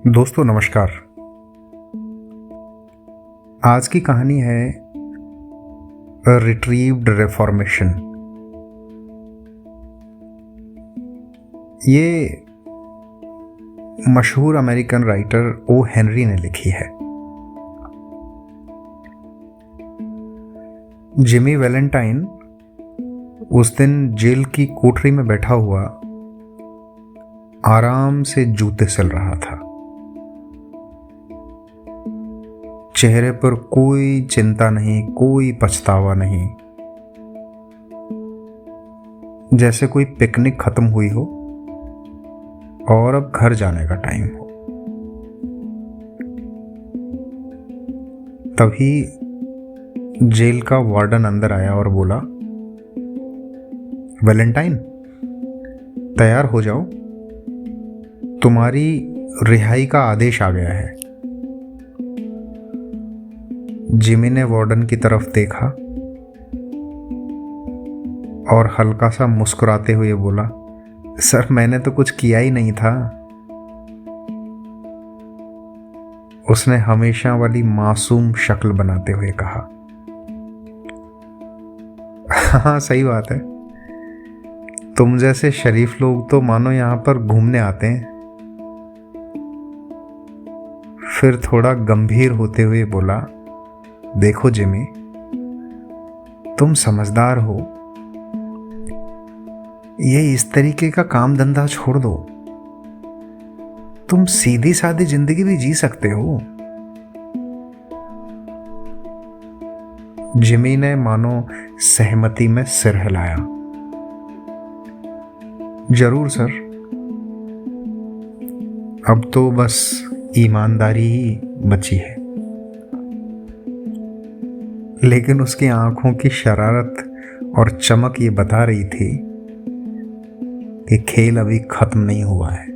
दोस्तों नमस्कार। आज की कहानी है रिट्रीव्ड रिफॉर्मेशन। ये मशहूर अमेरिकन राइटर ओ हेनरी ने लिखी है। जिमी वैलेंटाइन उस दिन जेल की कोठरी में बैठा हुआ आराम से जूते सिल रहा था। चेहरे पर कोई चिंता नहीं, कोई पछतावा नहीं, जैसे कोई पिकनिक खत्म हुई हो और अब घर जाने का टाइम हो। तभी जेल का वार्डन अंदर आया और बोला, वैलेंटाइन तैयार हो जाओ, तुम्हारी रिहाई का आदेश आ गया है। जिमी ने वार्डन की तरफ देखा और हल्का सा मुस्कुराते हुए बोला, सर मैंने तो कुछ किया ही नहीं था। उसने हमेशा वाली मासूम शक्ल बनाते हुए कहा, हाँ सही बात है, तुम जैसे शरीफ लोग तो मानो यहां पर घूमने आते हैं। फिर थोड़ा गंभीर होते हुए बोला, देखो जिमी, तुम समझदार हो, ये इस तरीके का काम धंधा छोड़ दो, तुम सीधी सादी जिंदगी भी जी सकते हो। जिमी ने मानो सहमति में सिर हिलाया, जरूर सर, अब तो बस ईमानदारी ही बची है। लेकिन उसकी आंखों की शरारत और चमक ये बता रही थी कि खेल अभी खत्म नहीं हुआ है।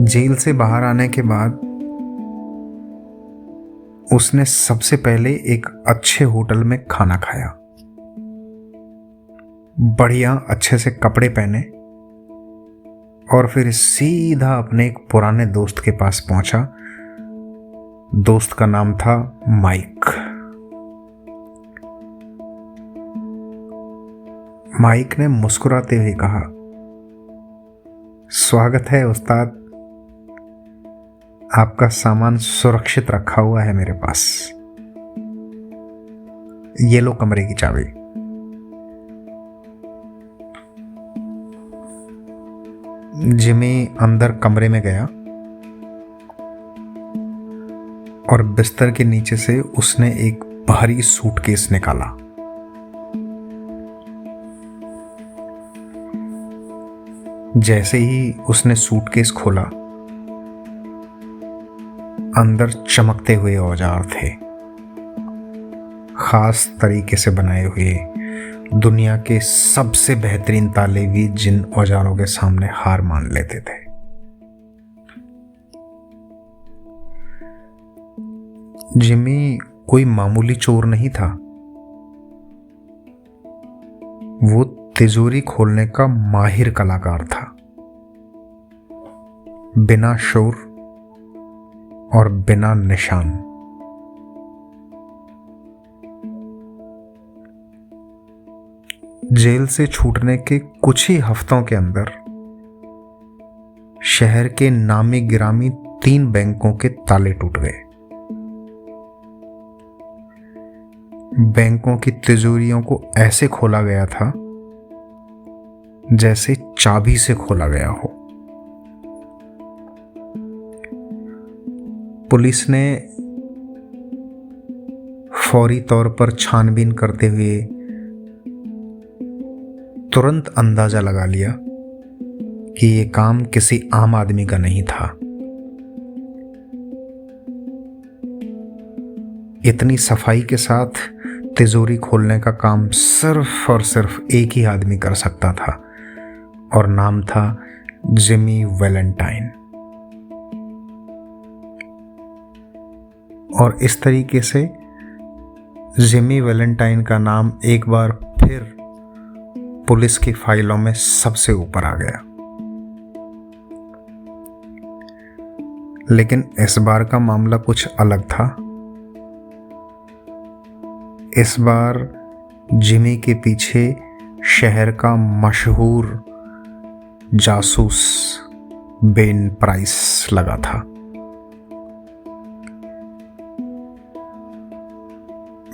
जेल से बाहर आने के बाद उसने सबसे पहले एक अच्छे होटल में खाना खाया, बढ़िया अच्छे से कपड़े पहने और फिर सीधा अपने एक पुराने दोस्त के पास पहुंचा। दोस्त का नाम था माइक। माइक ने मुस्कुराते हुए कहा, स्वागत है उस्ताद, आपका सामान सुरक्षित रखा हुआ है मेरे पास, ये लो कमरे की चाबी। जिमी अंदर कमरे में गया और बिस्तर के नीचे से उसने एक भारी सूटकेस निकाला। जैसे ही उसने सूटकेस खोला, अंदर चमकते हुए औजार थे, खास तरीके से बनाए हुए, दुनिया के सबसे बेहतरीन ताले भी जिन औजारों के सामने हार मान लेते थे। जिमी कोई मामूली चोर नहीं था, वो तिजोरी खोलने का माहिर कलाकार था। बिना शोर और बिना निशान। जेल से छूटने के कुछ ही हफ्तों के अंदर शहर के नामी गिरामी 3 बैंकों के ताले टूट गए। बैंकों की तिजोरियों को ऐसे खोला गया था जैसे चाबी से खोला गया हो। पुलिस ने फौरी तौर पर छानबीन करते हुए तुरंत अंदाजा लगा लिया कि यह काम किसी आम आदमी का नहीं था। इतनी सफाई के साथ तिजोरी खोलने का काम सिर्फ और सिर्फ एक ही आदमी कर सकता था और नाम था जिमी वैलेंटाइन। और इस तरीके से जिमी वैलेंटाइन का नाम एक बार फिर पुलिस की फाइलों में सबसे ऊपर आ गया। लेकिन इस बार का मामला कुछ अलग था। इस बार जिमी के पीछे शहर का मशहूर जासूस बेन प्राइस लगा था।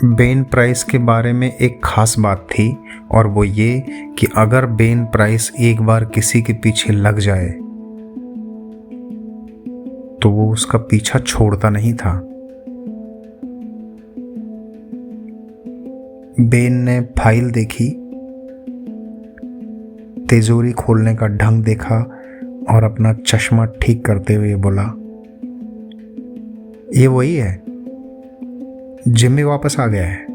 बेन प्राइस के बारे में एक खास बात थी, और वो ये कि अगर बेन प्राइस एक बार किसी के पीछे लग जाए तो वो उसका पीछा छोड़ता नहीं था। बेन ने फाइल देखी, तिजोरी खोलने का ढंग देखा और अपना चश्मा ठीक करते हुए बोला, ये वही है, जिमी वापस आ गया है।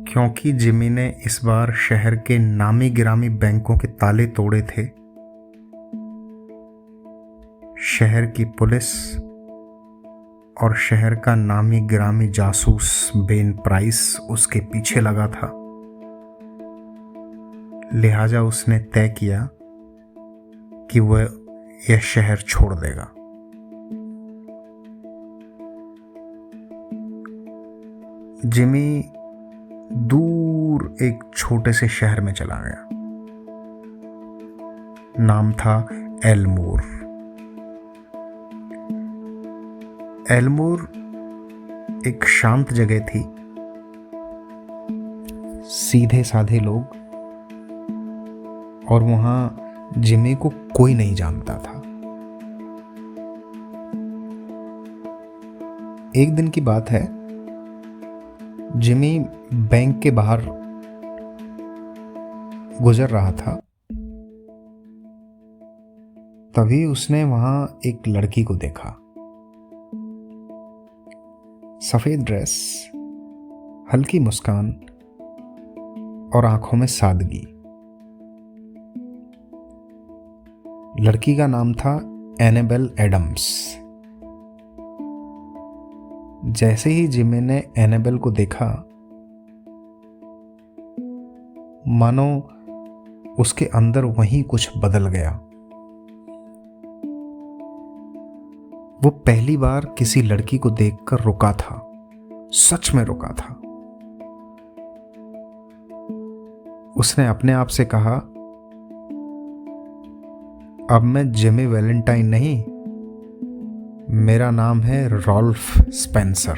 क्योंकि जिमी ने इस बार शहर के नामी गिरामी बैंकों के ताले तोड़े थे, शहर की पुलिस और शहर का नामी गिरामी जासूस बेन प्राइस उसके पीछे लगा था। लिहाजा उसने तय किया कि वह यह शहर छोड़ देगा। जिमी दूर एक छोटे से शहर में चला गया। नाम था एल्मोर। एल्मोर एक शांत जगह थी। सीधे साधे लोग, और वहां जिमी को कोई नहीं जानता था। एक दिन की बात है, जिमी बैंक के बाहर गुजर रहा था। तभी उसने वहां एक लड़की को देखा। सफेद ड्रेस, हल्की मुस्कान और आंखों में सादगी। लड़की का नाम था एनेबेल एडम्स। जैसे ही जिमी ने एनेबेल को देखा, मानो उसके अंदर वहीं कुछ बदल गया। वो पहली बार किसी लड़की को देखकर रुका था, सच में रुका था। उसने अपने आप से कहा, अब मैं जिमी वैलेंटाइन नहीं, मेरा नाम है रॉल्फ स्पेंसर।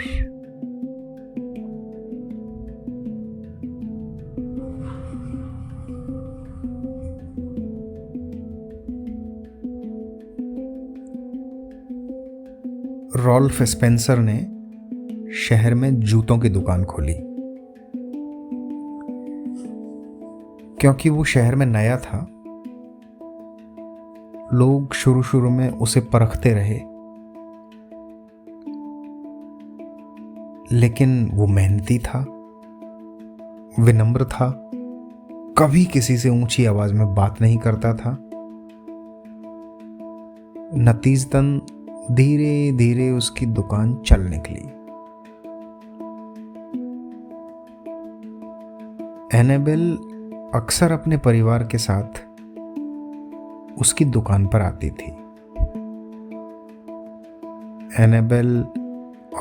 रॉल्फ स्पेंसर ने शहर में जूतों की दुकान खोली। क्योंकि वो शहर में नया था, लोग शुरू में उसे परखते रहे, लेकिन वो मेहनती था, विनम्र था, कभी किसी से ऊंची आवाज में बात नहीं करता था। नतीजतन धीरे धीरे उसकी दुकान चल निकली। एनेबेल अक्सर अपने परिवार के साथ उसकी दुकान पर आती थी। एनेबेल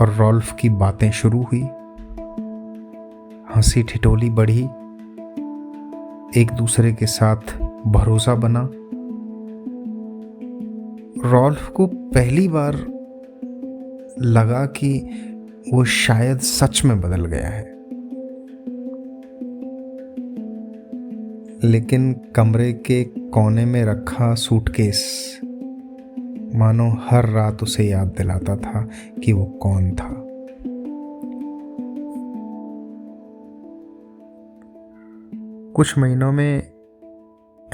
और रॉल्फ की बातें शुरू हुई, हंसी ठिठोली बढ़ी, एक दूसरे के साथ भरोसा बना। रॉल्फ को पहली बार लगा कि वो शायद सच में बदल गया है। लेकिन कमरे के कोने में रखा सूटकेस मानो हर रात उसे याद दिलाता था कि वो कौन था। कुछ महीनों में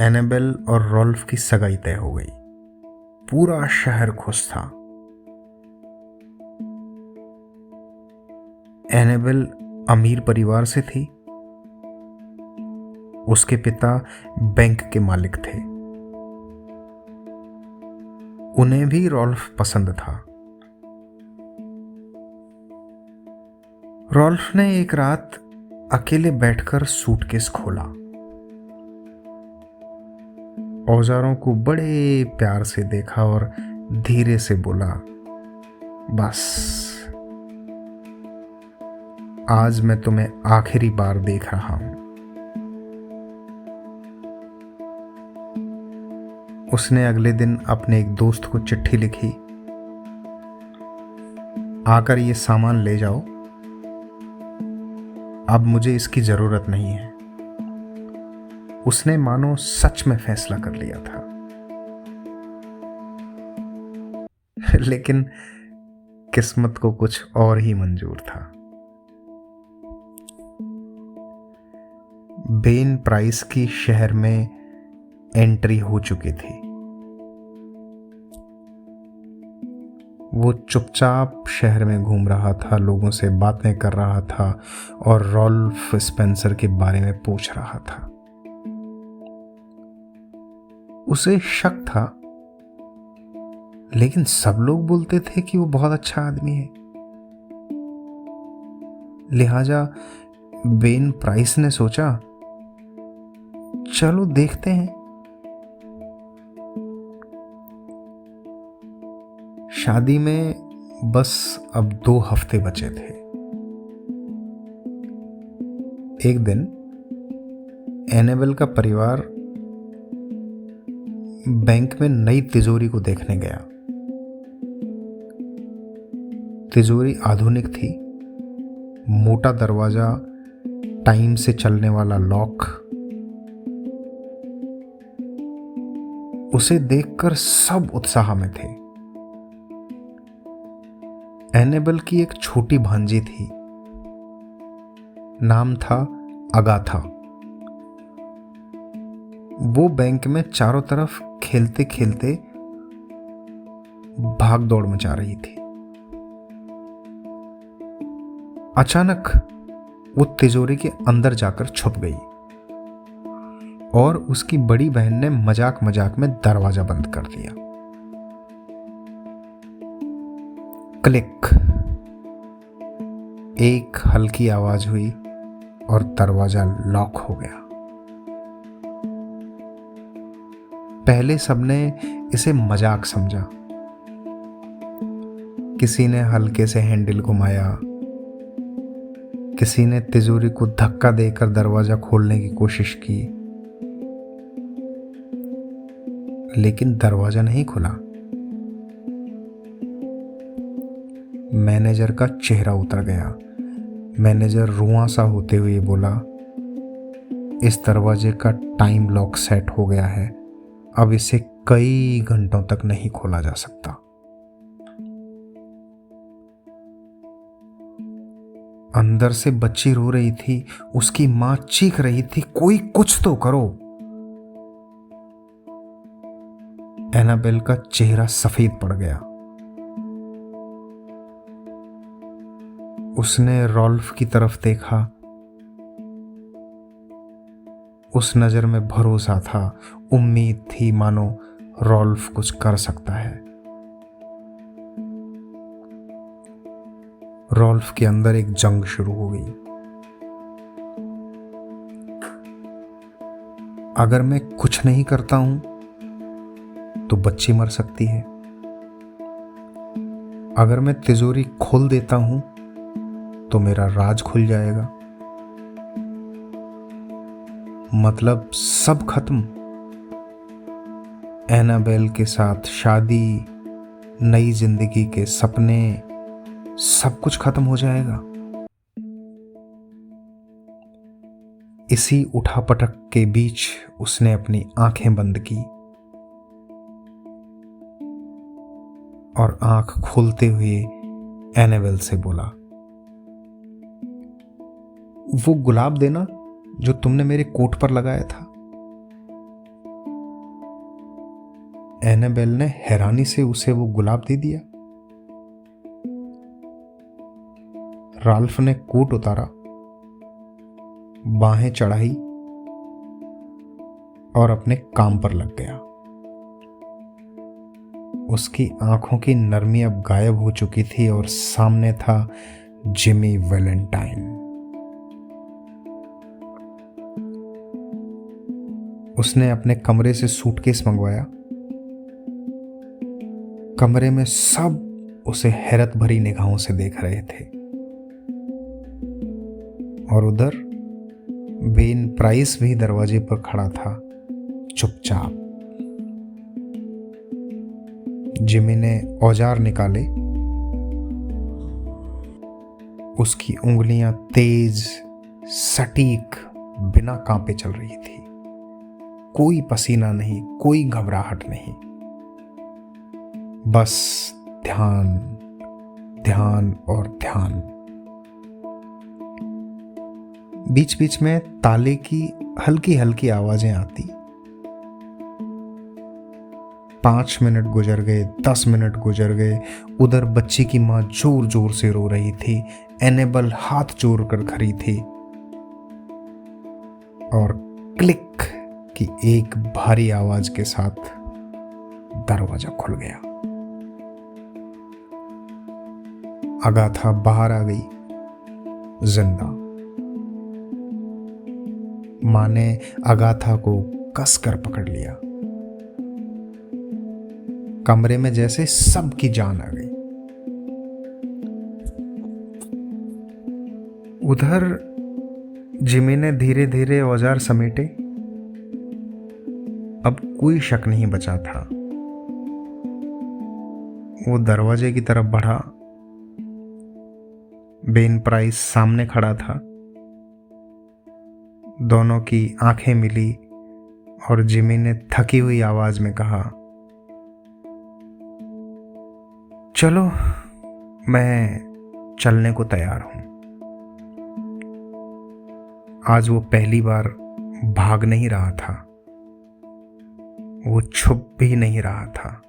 एनेबेल और रॉल्फ की सगाई तय हो गई। पूरा शहर खुश था। एनेबेल अमीर परिवार से थी। उसके पिता बैंक के मालिक थे। उन्हें भी रॉल्फ पसंद था। रॉल्फ ने एक रात अकेले बैठकर सूटकेस खोला, औजारों को बड़े प्यार से देखा और धीरे से बोला, बस आज मैं तुम्हें आखिरी बार देख रहा हूं। उसने अगले दिन अपने एक दोस्त को चिट्ठी लिखी, आकर ये सामान ले जाओ, अब मुझे इसकी जरूरत नहीं है। उसने मानो सच में फैसला कर लिया था। लेकिन किस्मत को कुछ और ही मंजूर था। बेन प्राइस की शहर में एंट्री हो चुकी थी। वो चुपचाप शहर में घूम रहा था, लोगों से बातें कर रहा था और रॉल्फ स्पेंसर के बारे में पूछ रहा था। उसे शक था, लेकिन सब लोग बोलते थे कि वो बहुत अच्छा आदमी है। लिहाजा बेन प्राइस ने सोचा, चलो देखते हैं। शादी में बस अब 2 हफ्ते बचे थे। एक दिन एनेबल का परिवार बैंक में नई तिजोरी को देखने गया। तिजोरी आधुनिक थी, मोटा दरवाजा, टाइम से चलने वाला लॉक। उसे देखकर सब उत्साह में थे। एनेबल की एक छोटी भांजी थी, नाम था अगाथा। वो बैंक में चारों तरफ खेलते खेलते भाग दौड़ मचा रही थी। अचानक वो तिजोरी के अंदर जाकर छुप गई और उसकी बड़ी बहन ने मजाक मजाक में दरवाजा बंद कर दिया। क्लिक, एक हल्की आवाज हुई और दरवाजा लॉक हो गया। पहले सबने इसे मजाक समझा। किसी ने हल्के से हैंडल घुमाया, किसी ने तिजोरी को धक्का देकर दरवाजा खोलने की कोशिश की, लेकिन दरवाजा नहीं खुला। मैनेजर का चेहरा उतर गया। मैनेजर रुआं सा होते हुए बोला, इस दरवाजे का टाइम लॉक सेट हो गया है, अब इसे कई घंटों तक नहीं खोला जा सकता। अंदर से बच्ची रो रही थी, उसकी मां चीख रही थी, कोई कुछ तो करो। एनाबेल का चेहरा सफेद पड़ गया। उसने रॉल्फ की तरफ देखा। उस नजर में भरोसा था, उम्मीद थी मानो रॉल्फ कुछ कर सकता है। रॉल्फ के अंदर एक जंग शुरू हो गई। अगर मैं कुछ नहीं करता हूं तो बच्ची मर सकती है। अगर मैं तिजोरी खोल देता हूं तो मेरा राज खुल जाएगा। मतलब सब खत्म। एनाबेल के साथ शादी, नई जिंदगी के सपने, सब कुछ खत्म हो जाएगा। इसी उठापटक के बीच उसने अपनी आंखें बंद की और आंख खोलते हुए एनाबेल से बोला, वो गुलाब देना जो तुमने मेरे कोट पर लगाया था। एनाबेल ने हैरानी से उसे वो गुलाब दे दिया। राल्फ ने कोट उतारा, बाहें चढ़ाई और अपने काम पर लग गया। उसकी आंखों की नरमी अब गायब हो चुकी थी और सामने था जिमी वैलेंटाइन। उसने अपने कमरे से सूटकेस मंगवाया। कमरे में सब उसे हैरत भरी निगाहों से देख रहे थे और उधर बेन प्राइस भी दरवाजे पर खड़ा था, चुपचाप। जिमी ने औजार निकाले। उसकी उंगलियां तेज, सटीक, बिना कांपे चल रही थी। कोई पसीना नहीं, कोई घबराहट नहीं, बस ध्यान, ध्यान और ध्यान। बीच बीच में ताले की हल्की हल्की आवाजें आती। 5 मिनट गुजर गए, 10 मिनट गुजर गए। उधर बच्ची की मां जोर जोर से रो रही थी। एनेबल हाथ जोड़ कर खड़ी थी और क्लिक की एक भारी आवाज के साथ दरवाजा खुल गया। अगाथा बाहर आ गई, जिंदा। मां ने अगाथा को कसकर पकड़ लिया। कमरे में जैसे सबकी जान आ गई। उधर जिमी ने धीरे धीरे औजार समेटे। अब कोई शक नहीं बचा था। वो दरवाजे की तरफ बढ़ा। बेन प्राइस सामने खड़ा था। दोनों की आंखें मिली और जिमी ने थकी हुई आवाज में कहा, चलो, मैं चलने को तैयार हूं। आज वो पहली बार भाग नहीं रहा था, वो छुप भी नहीं रहा था।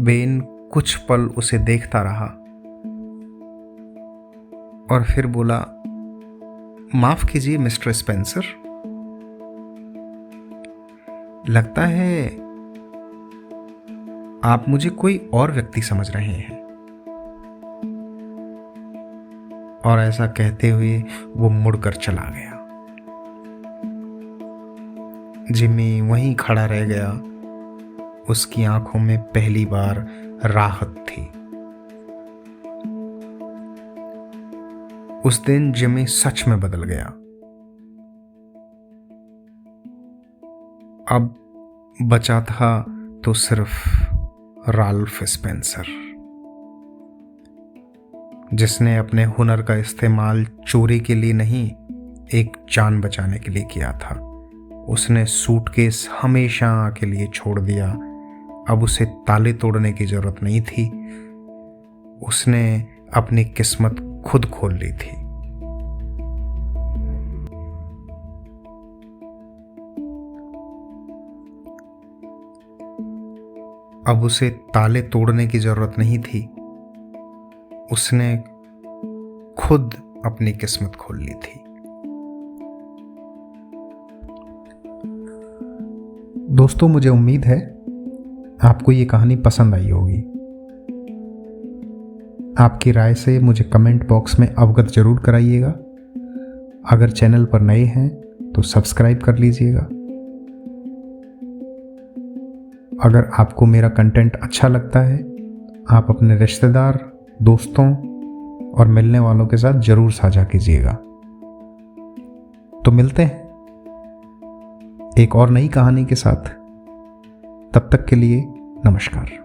बेन कुछ पल उसे देखता रहा और फिर बोला, माफ कीजिए मिस्टर स्पेंसर, लगता है आप मुझे कोई और व्यक्ति समझ रहे हैं। और ऐसा कहते हुए वो मुड़कर चला गया। जिमी वहीं खड़ा रह गया। उसकी आंखों में पहली बार राहत थी। उस दिन जिमी सच में बदल गया। अब बचा था तो सिर्फ राल्फ स्पेंसर, जिसने अपने हुनर का इस्तेमाल चोरी के लिए नहीं, एक जान बचाने के लिए किया था। उसने सूटकेस हमेशा के लिए छोड़ दिया। अब उसे ताले तोड़ने की जरूरत नहीं थी। उसने अपनी किस्मत खुद खोल ली थी। अब उसे ताले तोड़ने की जरूरत नहीं थी। उसने खुद अपनी किस्मत खोल ली थी। दोस्तों, मुझे उम्मीद है आपको ये कहानी पसंद आई होगी। आपकी राय से मुझे कमेंट बॉक्स में अवगत जरूर कराइएगा। अगर चैनल पर नए हैं तो सब्सक्राइब कर लीजिएगा। अगर आपको मेरा कंटेंट अच्छा लगता है, आप अपने रिश्तेदार, दोस्तों और मिलने वालों के साथ जरूर साझा कीजिएगा। तो मिलते हैं एक और नई कहानी के साथ। तब तक के लिए नमस्कार।